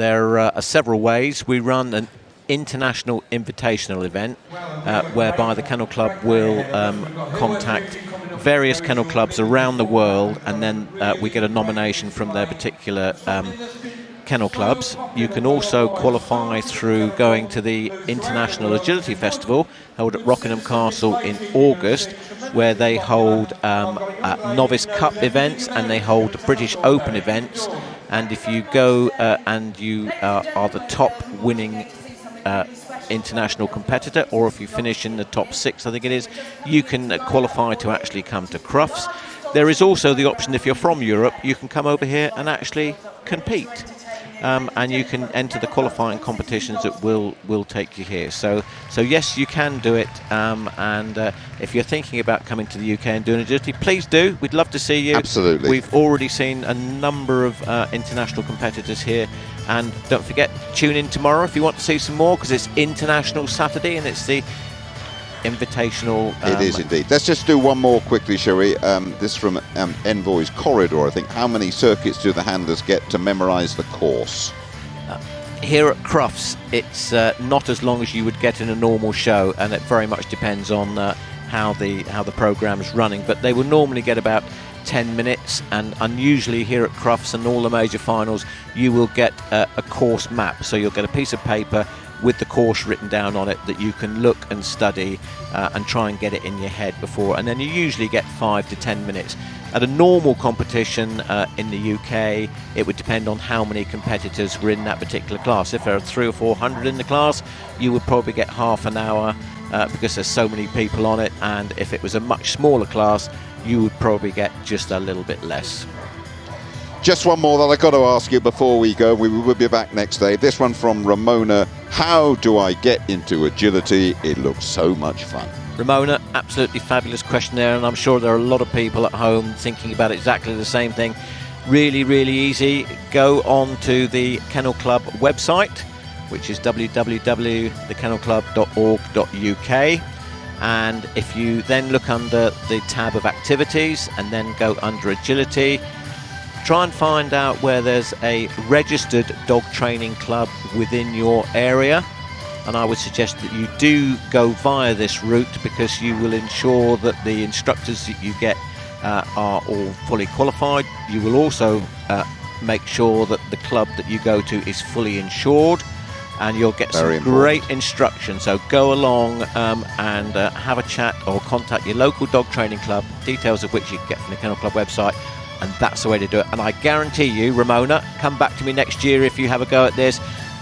There are several ways. We run an international invitational event whereby the Kennel Club will contact various kennel clubs around the world, and then we get a nomination from their particular kennel clubs. You can also qualify through going to the International Agility Festival held at Rockingham Castle in August, where they hold Novice Cup events and they hold British Open events. And if you go and you are the top winning international competitor, or if you finish in the top 6, I think it is, you can qualify to actually come to Crufts. There is also the option, if you're from Europe, you can come over here and actually compete. And you can enter the qualifying competitions that will take you here. So yes, you can do it. And if you're thinking about coming to the UK and doing agility, please do. We'd love to see you. Absolutely. We've already seen a number of international competitors here. And don't forget, tune in tomorrow if you want to see some more, because it's International Saturday and it's the invitational. It is indeed. Let's just do one more quickly, shall we? This from Envoy's Corridor, I think. How many circuits do the handlers get to memorise the course? Here at Crufts, it's not as long as you would get in a normal show, and it very much depends on how the program's running. But they will normally get about 10 minutes, and unusually here at Crufts and all the major finals, you will get a course map. So you'll get a piece of paper with the course written down on it that you can look and study and try and get it in your head before, and then you usually get 5 to 10 minutes. At a normal competition in the UK, it would depend on how many competitors were in that particular class. If there are 300 or 400 in the class, you would probably get half an hour because there's so many people on it, and if it was a much smaller class, you would probably get just a little bit less. Just one more that I've got to ask you before we go. We will be back next day. This one from Ramona. How do I get into agility? It looks so much fun. Ramona, absolutely fabulous question there, and I'm sure there are a lot of people at home thinking about exactly the same thing. Really, really easy. Go on to the Kennel Club website, which is www.thekennelclub.org.uk. And if you then look under the tab of activities and then go under agility, try and find out where there's a registered dog training club within your area. And I would suggest that you do go via this route, because you will ensure that the instructors that you get are all fully qualified. You will also make sure that the club that you go to is fully insured, and you'll get some great instruction. So go along and have a chat or contact your local dog training club, details of which you can get from the Kennel Club website, and that's the way to do it. And I guarantee you, Ramona, come back to me next year if you have a go at this.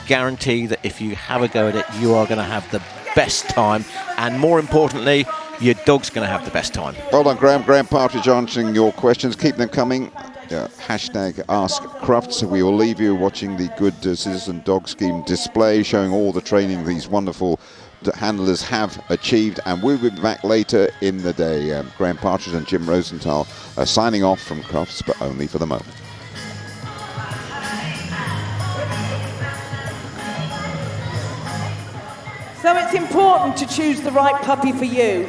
Guarantee that if you have a go at it, you are going to have the best time, and more importantly, your dog's going to have the best time. Well done, Graham. Graham Partridge answering your questions. Keep them coming. Hashtag Ask Crufts. We will leave you watching the Good Citizen Dog Scheme display showing all the training these wonderful handlers have achieved, and we'll be back later in the day. Graham Partridge and Jim Rosenthal signing off from Crufts, but only for the moment. So it's important to choose the right puppy for you,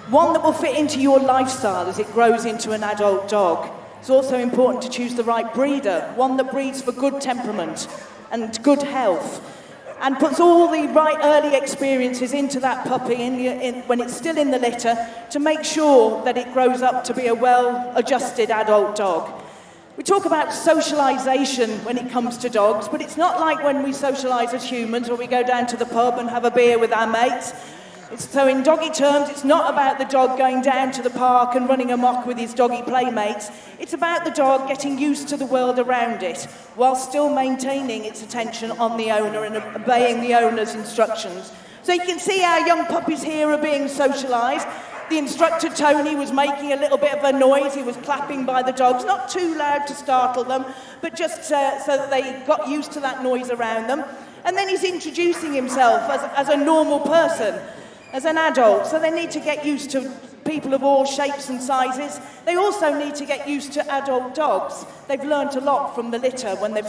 one that will fit into your lifestyle as it grows into an adult dog. It's also important to choose the right breeder, one that breeds for good temperament and good health, and puts all the right early experiences into that puppy when it's still in the litter, to make sure that it grows up to be a well-adjusted adult dog. We talk about socialization when it comes to dogs, but it's not like when we socialize as humans, where we go down to the pub and have a beer with our mates. So in doggy terms, it's not about the dog going down to the park and running amok with his doggy playmates. It's about the dog getting used to the world around it, while still maintaining its attention on the owner and obeying the owner's instructions. So you can see our young puppies here are being socialized. The instructor, Tony, was making a little bit of a noise. He was clapping by the dogs, not too loud to startle them, but just so that they got used to that noise around them. And then he's introducing himself as a normal person, as an adult. So they need to get used to people of all shapes and sizes. They also need to get used to adult dogs. They've learnt a lot from the litter when they're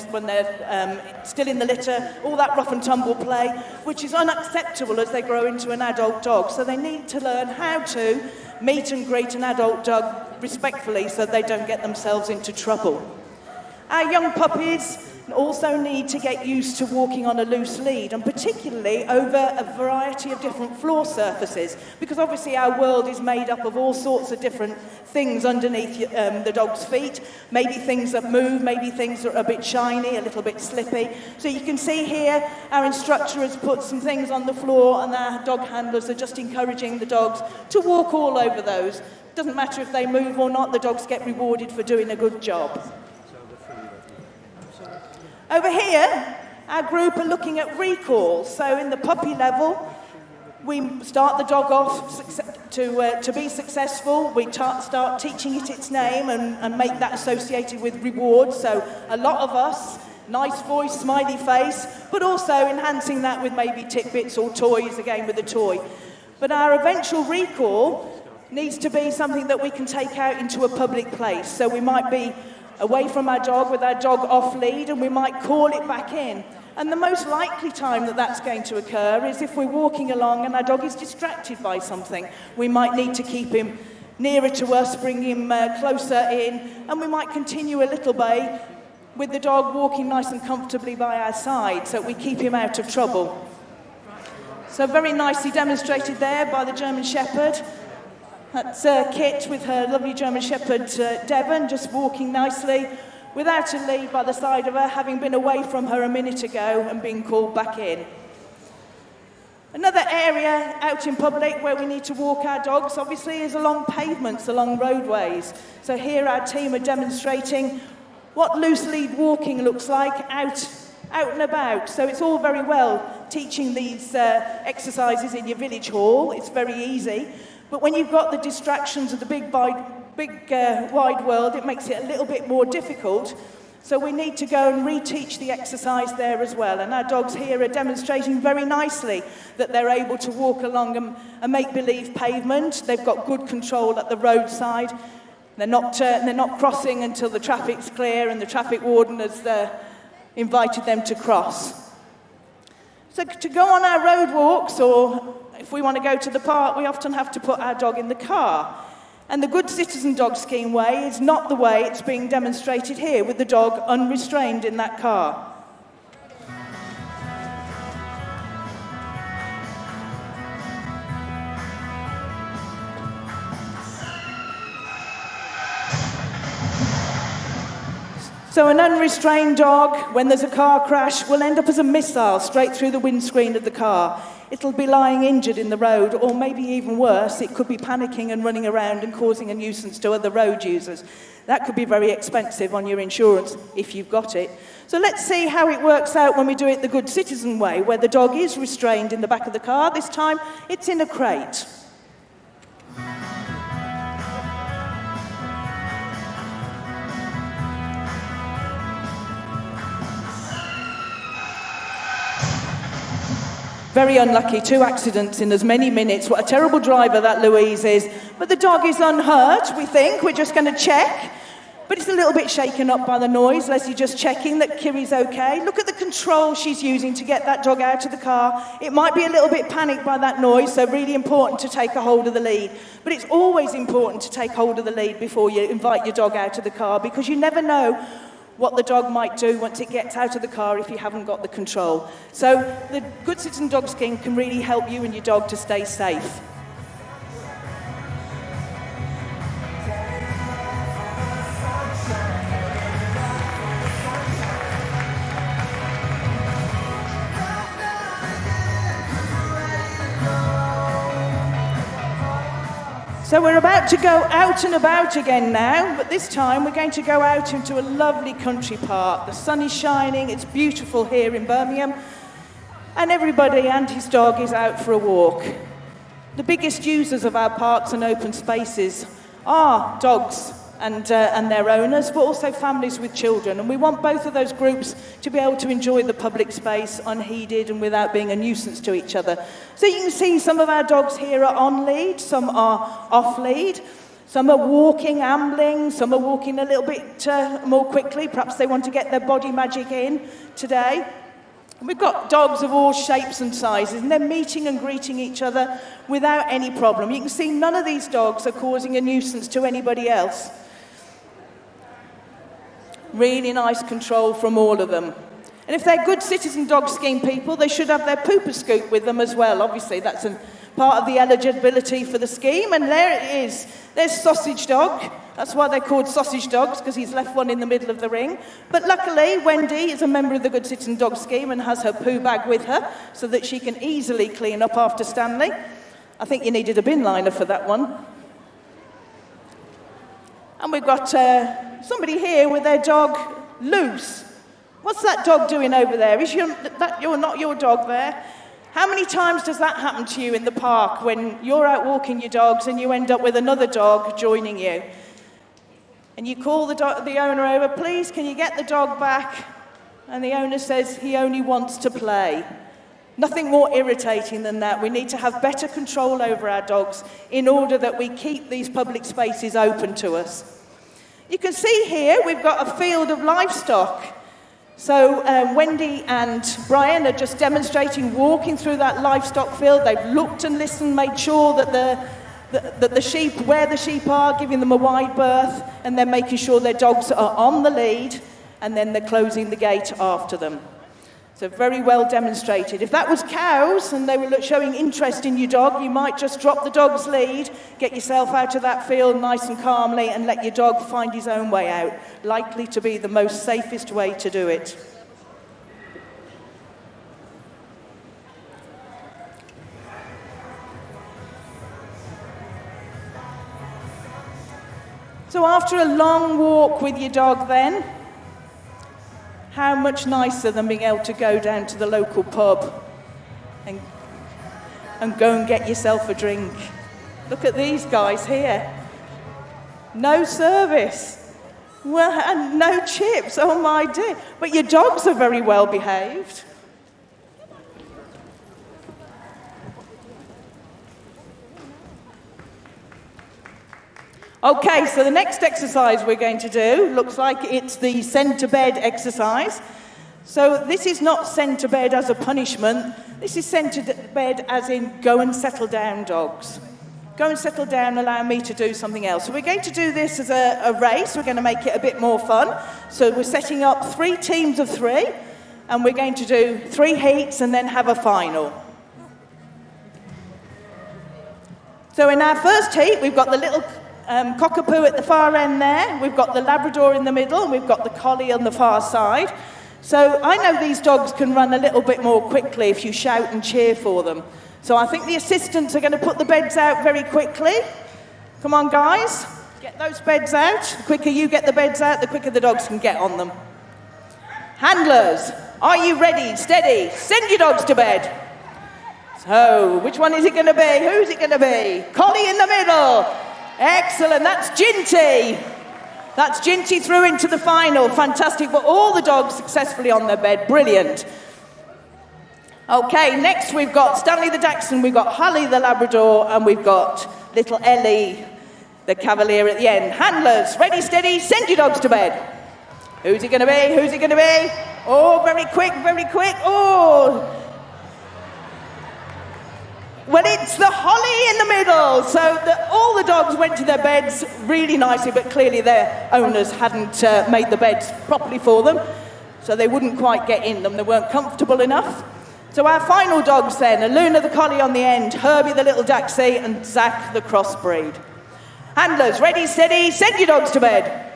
still in the litter, all that rough and tumble play, which is unacceptable as they grow into an adult dog. So they need to learn how to meet and greet an adult dog respectfully, so they don't get themselves into trouble. Our young puppies Also need to get used to walking on a loose lead, and particularly over a variety of different floor surfaces, because obviously our world is made up of all sorts of different things underneath the dog's feet, maybe things that move, maybe things that are a bit shiny, a little bit slippy. So you can see here our instructor has put some things on the floor, and our dog handlers are just encouraging the dogs to walk all over those. Doesn't matter if they move or not, the dogs get rewarded for doing a good job. Over here, our group are looking at recall. So in the puppy level, we start the dog off to be successful. We start teaching it its name and make that associated with rewards. So a lot of us, nice voice, smiley face, but also enhancing that with maybe tidbits or toys, again with a toy. But our eventual recall needs to be something that we can take out into a public place. So we might be away from our dog with our dog off lead, and we might call it back in. And the most likely time that that's going to occur is if we're walking along and our dog is distracted by something. We might need to keep him nearer to us, bring him closer in, and we might continue a little way with the dog walking nice and comfortably by our side so that we keep him out of trouble. So very nicely demonstrated there by the German Shepherd. That's Kit with her lovely German Shepherd, Devon, just walking nicely without a lead by the side of her, having been away from her a minute ago and being called back in. Another area out in public where we need to walk our dogs, obviously, is along pavements, along roadways. So here our team are demonstrating what loose lead walking looks like out and about. So it's all very well teaching these exercises in your village hall. It's very easy. But when you've got the distractions of the big wide world, it makes it a little bit more difficult. So we need to go and reteach the exercise there as well. And our dogs here are demonstrating very nicely that they're able to walk along a make-believe pavement. They've got good control at the roadside. They're not crossing until the traffic's clear and the traffic warden has invited them to cross. So to go on our road walks, or if we want to go to the park, we often have to put our dog in the car. And the Good Citizen Dog Scheme way is not the way it's being demonstrated here, with the dog unrestrained in that car. So an unrestrained dog, when there's a car crash, will end up as a missile straight through the windscreen of the car. It'll be lying injured in the road, or maybe even worse, it could be panicking and running around and causing a nuisance to other road users. That could be very expensive on your insurance if you've got it. So let's see how it works out when we do it the Good Citizen way, where the dog is restrained in the back of the car. This time, it's in a crate. Very unlucky, 2 accidents in as many minutes. What a terrible driver that Louise is. But the dog is unhurt, we think. We're just going to check. But it's a little bit shaken up by the noise. Leslie just checking that Kiri's okay. Look at the control she's using to get that dog out of the car. It might be a little bit panicked by that noise, so really important to take a hold of the lead. But it's always important to take hold of the lead before you invite your dog out of the car, because you never know what the dog might do once it gets out of the car if you haven't got the control. So the Good Citizen Dog Scheme can really help you and your dog to stay safe. So we're about to go out and about again now, but this time we're going to go out into a lovely country park. The sun is shining, it's beautiful here in Birmingham, and everybody and his dog is out for a walk. The biggest users of our parks and open spaces are dogs and their owners, but also families with children. And we want both of those groups to be able to enjoy the public space unheeded and without being a nuisance to each other. So you can see some of our dogs here are on lead, some are off lead, some are walking, ambling, some are walking a little bit more quickly. Perhaps they want to get their body magic in today. And we've got dogs of all shapes and sizes, and they're meeting and greeting each other without any problem. You can see none of these dogs are causing a nuisance to anybody else. Really nice control from all of them. And if they're good citizen dog scheme people, they should have their pooper scoop with them as well. Obviously, that's a part of the eligibility for the scheme. And there it is. There's Sausage Dog. That's why they're called sausage dogs, because he's left one in the middle of the ring. But luckily, Wendy is a member of the Good Citizen Dog Scheme and has her poo bag with her so that she can easily clean up after Stanley. I think you needed a bin liner for that one. And we've got somebody here with their dog loose. What's that dog doing over there? Is you're not your dog there? How many times does that happen to you in the park when you're out walking your dogs and you end up with another dog joining you? And you call the owner over, please, can you get the dog back? And the owner says he only wants to play. Nothing more irritating than that. We need to have better control over our dogs in order that we keep these public spaces open to us. You can see here we've got a field of livestock. So Wendy and Brian are just demonstrating walking through that livestock field. They've looked and listened, made sure that the sheep, where the sheep are, giving them a wide berth, and then making sure their dogs are on the lead, and then they're closing the gate after them. So very well demonstrated. If that was cows and they were showing interest in your dog, you might just drop the dog's lead, get yourself out of that field nice and calmly, and let your dog find his own way out. Likely to be the most safest way to do it. So after a long walk with your dog then, how much nicer than being able to go down to the local pub and go and get yourself a drink. Look at these guys here. No service. Well, and no chips, oh my dear. But your dogs are very well behaved. Okay, so the next exercise we're going to do looks like it's the send to bed exercise. So this is not send to bed as a punishment. This is send to bed as in go and settle down, dogs. Go and settle down, allow me to do something else. So we're going to do this as a race. We're going to make it a bit more fun. So we're setting up 3 teams of 3, and we're going to do 3 heats and then have a final. So in our first heat, we've got the little cockapoo at the far end there, we've got the Labrador in the middle, and we've got the collie on the far side. So I know these dogs can run a little bit more quickly if you shout and cheer for them. So I think the assistants are going to put the beds out very quickly. Come on, guys, get those beds out. The quicker you get the beds out, the quicker the dogs can get on them. Handlers, are you ready? Steady. Send your dogs to bed. So which one is it going to be? Who's it going to be? Collie in the middle. Excellent, that's Ginty. That's Ginty through into the final. Fantastic, but all the dogs successfully on their bed. Brilliant. Okay, next we've got Stanley the Dachshund, we've got Holly the Labrador, and we've got little Ellie the Cavalier at the end. Handlers, ready, steady, send your dogs to bed. Who's it going to be? Who's it going to be? Oh, very quick, very quick. Oh. Well, it's the Holly in the middle. So all the dogs went to their beds really nicely, but clearly their owners hadn't made the beds properly for them, so they wouldn't quite get in them. They weren't comfortable enough. So our final dogs then are Luna the Collie on the end, Herbie the Little Dachshund, and Zach the crossbreed. Handlers, ready, steady, send your dogs to bed.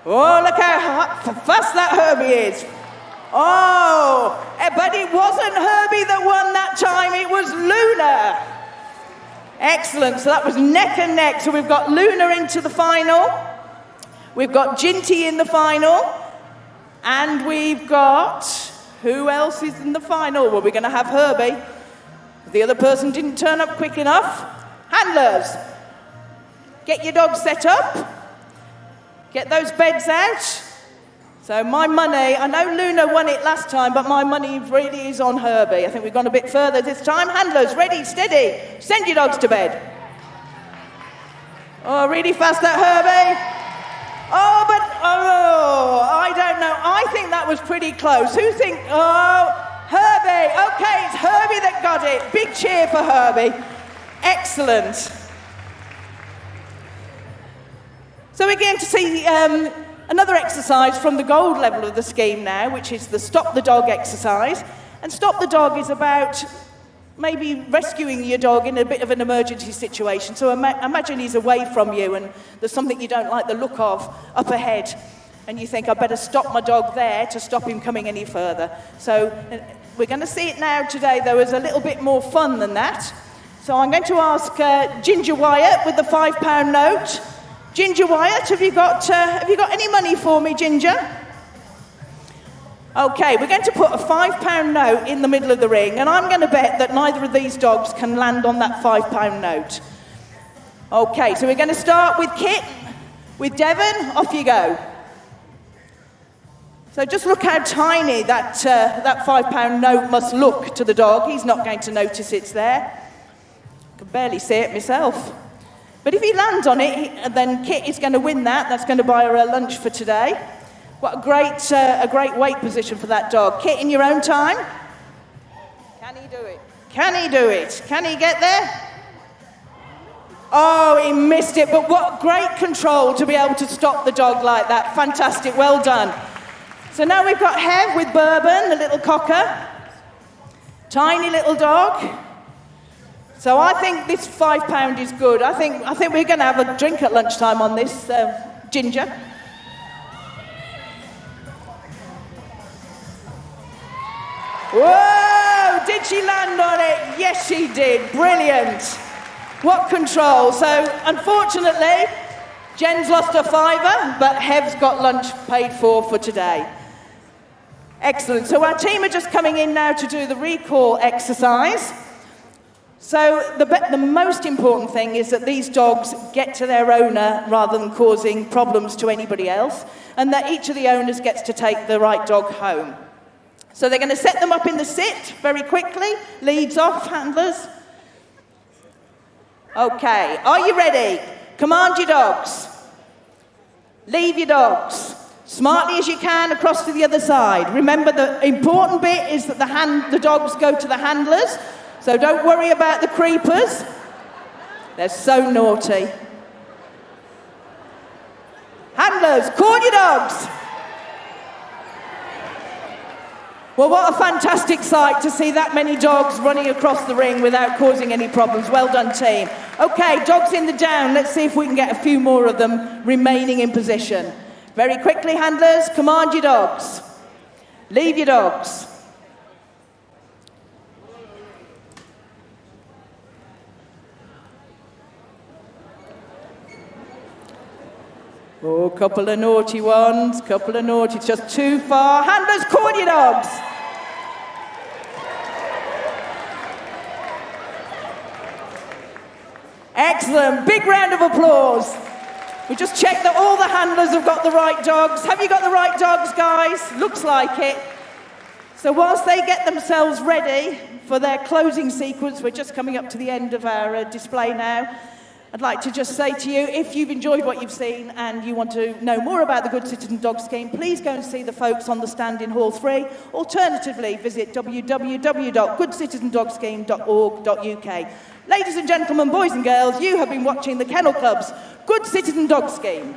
Oh, look how fast that Herbie is. Oh, but it wasn't Herbie that won that time, it was Luna. Excellent, so that was neck and neck. So we've got Luna into the final, we've got Ginty in the final, and we've got, who else is in the final? Well, we're going to have Herbie. The other person didn't turn up quick enough. Handlers, get your dogs set up, get those beds out. So my money, I know Luna won it last time, but my money really is on Herbie. I think we've gone a bit further this time. Handlers, ready, steady, send your dogs to bed. Oh, really fast that Herbie. I don't know. I think that was pretty close. Who think, Herbie. Okay, it's Herbie that got it. Big cheer for Herbie. Excellent. So we're going to see another exercise from the gold level of the scheme now, which is the stop the dog exercise. And stop the dog is about maybe rescuing your dog in a bit of an emergency situation. So imagine he's away from you and there's something you don't like the look of up ahead. And you think, I better stop my dog there to stop him coming any further. So we're going to see it now today, though, as a little bit more fun than that. So I'm going to ask Ginger Wyatt with the £5 note. Ginger Wyatt, have you got any money for me, Ginger? Okay, we're going to put a £5 note in the middle of the ring, and I'm going to bet that neither of these dogs can land on that £5 note. Okay, so we're going to start with Kit, with Devon. Off you go. So just look how tiny that £5 note must look to the dog. He's not going to notice it's there. I can barely see it myself. But if he lands on it, then Kit is going to win that. That's going to buy her a lunch for today. What a great weight position for that dog. Kit, in your own time. Can he do it? Can he do it? Can he get there? Oh, he missed it. But what great control to be able to stop the dog like that. Fantastic. Well done. So now we've got Hev with Bourbon, the little cocker. Tiny little dog. So I think this £5 is good. I think we're going to have a drink at lunchtime on this, Ginger. Whoa! Did she land on it? Yes, she did. Brilliant. What control. So, unfortunately, Jen's lost her £5, but Hev's got lunch paid for today. Excellent. So our team are just coming in now to do the recall exercise. So the most important thing is that these dogs get to their owner rather than causing problems to anybody else, and that each of the owners gets to take the right dog home. So they're going to set them up in the sit very quickly. Leads off, handlers. Okay, are you ready? Command your dogs. Leave your dogs. Smartly as you can across to the other side. Remember, the important bit is that the dogs go to the handlers. So don't worry about the creepers. They're so naughty. Handlers, call your dogs. Well, what a fantastic sight to see that many dogs running across the ring without causing any problems. Well done, team. Okay, dogs in the down. Let's see if we can get a few more of them remaining in position. Very quickly, handlers, command your dogs. Leave your dogs. Oh, couple of naughty ones, couple of naughty, it's just too far. Handlers, call your dogs. Excellent, big round of applause. We just checked that all the handlers have got the right dogs. Have you got the right dogs, guys? Looks like it. So whilst they get themselves ready for their closing sequence, we're just coming up to the end of our display now. I'd like to just say to you, if you've enjoyed what you've seen and you want to know more about the Good Citizen Dog Scheme, please go and see the folks on the stand in Hall 3. Alternatively, visit www.goodcitizendogscheme.org.uk. Ladies and gentlemen, boys and girls, you have been watching the Kennel Club's Good Citizen Dog Scheme.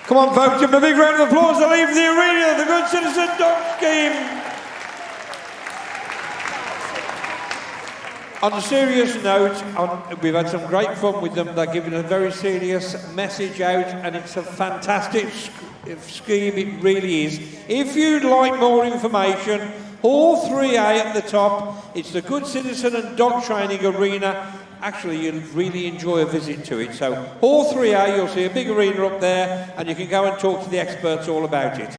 Come on, folks, give them a big round of applause to leave the arena, the Good Citizen Dog Scheme. On a serious note, we've had some great fun with them. They're giving a very serious message out, and it's a fantastic scheme, it really is. If you'd like more information, Hall 3A at the top, it's the Good Citizen and Dog Training Arena. Actually, you'll really enjoy a visit to it. So, Hall 3A, you'll see a big arena up there, and you can go and talk to the experts all about it.